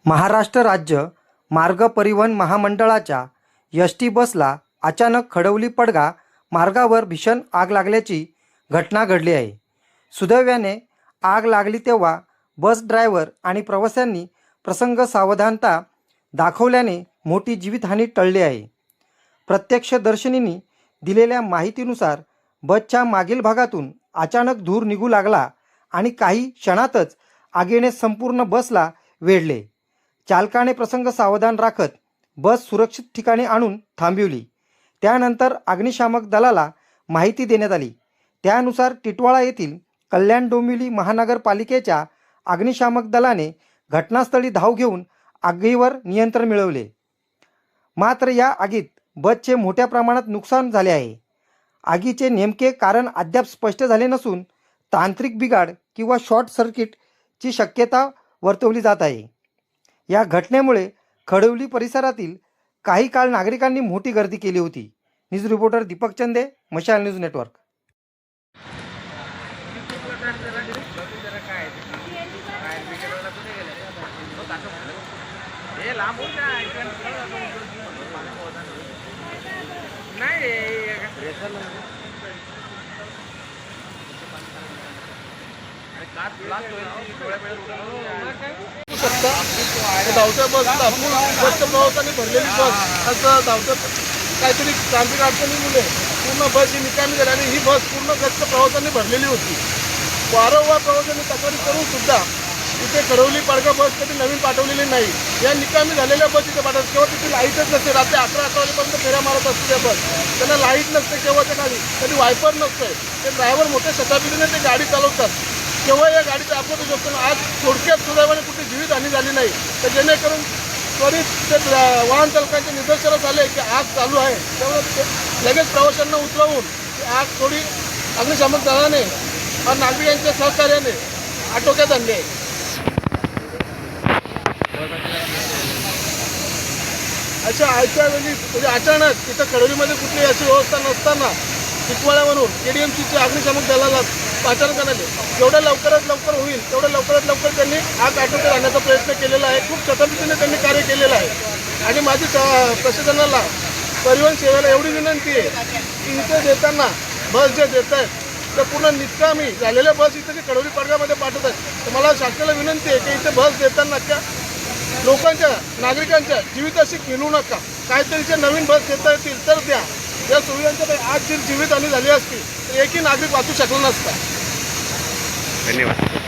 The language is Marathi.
महाराष्ट्र राज्य मार्ग परिवहन महामंडळाच्या एस.टी. बसला अचानक खडवली पडगा मार्गावर भीषण आग लागल्याची घटना घडली आहे. सुदैवाने आग लागली तेव्हा बस ड्रायव्हर आणि प्रवाशांनी प्रसंग सावधानता दाखवल्याने मोठी जीवितहानी टळली आहे. प्रत्यक्षदर्शींनी दिलेल्या माहितीनुसार बसच्या मागील भागातून अचानक धूर निघू लागला आणि काही क्षणातच आगीने संपूर्ण बसला वेढले. चालकाने प्रसंग सावधान राखत बस सुरक्षित ठिकाणी आणून थांबविली. त्यानंतर अग्निशामक दलाला माहिती देण्यात आली. त्यानुसार टिटवाळा येथील कल्याण डोंबिवली महानगरपालिकेच्या अग्निशामक दलाने घटनास्थळी धाव घेऊन आगीवर नियंत्रण मिळवले. मात्र या आगीत बसचे मोठ्या प्रमाणात नुकसान झाले आहे. आगीचे नेमके कारण अद्याप स्पष्ट झाले नसून तांत्रिक बिघाड किंवा शॉर्ट सर्किटची शक्यता वर्तवली जात आहे. या घटनेमुळे खडवली परिसरातील काही काळ नागरिकांनी मोठी गर्दी केली होती. न्यूज रिपोर्टर दीपक चंदे, मशाल न्यूज नेटवर्क. धावत्या बसला बसच्या प्रवासाने भरलेली बस असं धावत्या काहीतरी तांत्रिक अडचणीमुळे पूर्ण बस ही निकामी झाली आणि ही बस पूर्ण गच्च प्रवासाने भरलेली होती. वारंवार प्रवासाने तक्रारी करून सुद्धा इथे खडवली पडगा बस कधी नवीन पाठवलेली नाही. या निकामी झालेल्या बस इथे पाठवतात. केव्हा तिथे लाईटच नसते. रात्री 11 वाजेपर्यंत फेऱ्या मारत असते त्या बस. त्यांना लाईट नसते केव्हाच्या खाली, कधी वायपर नसते. ते ड्रायव्हर मोठ्या शताब्दीने ते गाडी चालवतात. केव्हा या गाडीचा अपघात होऊ शकतो. आज थोडक्यात सुदैवाने कुठे जीवितहानी झाली नाही. तर जेणेकरून त्वरित ते वाहन चालकांच्या निदर्शनास आले की आग चालू आहे, त्यामुळे लगेच प्रवाशांना उतरवून ती आग थोडी अग्निशामक दलाने आणि नागरिकांच्या सहकार्याने आटोक्यात आणली आहे. अशा आयत्या वेळी म्हणजे अचानक इथं खडवलीमध्ये कुठली अशी व्यवस्था नसताना टिटवाळा म्हणून KDMCच्या अग्निशामक दलाला पाचारण करण्यात जेवढ्या लवकरात लवकर होईल तेवढ्या लवकरात लवकर त्यांनी आग आटोक्यात आणण्याचा प्रयत्न केलेला आहे. खूप शताब्दीने त्यांनी कार्य केलेलं आहे. आणि माझी प्रशासनाला परिवहन सेवेला एवढी विनंती आहे की इथे देताना बस जे देत आहेत तर पूर्ण निकामी झालेल्या बस इथे जे खडवली पडगामध्ये पाठवत आहेत. तर मला शासनाला विनंती आहे की इथे बस देताना त्या लोकांच्या नागरिकांच्या जीविताशी खेळू नका. काहीतरी जे नवीन बस देता येतील तर द्या. या सुविधांच्या आज जर जीवितहानी झाली असती तर एकही नागरिक वाचू शकला नसता. धन्यवाद.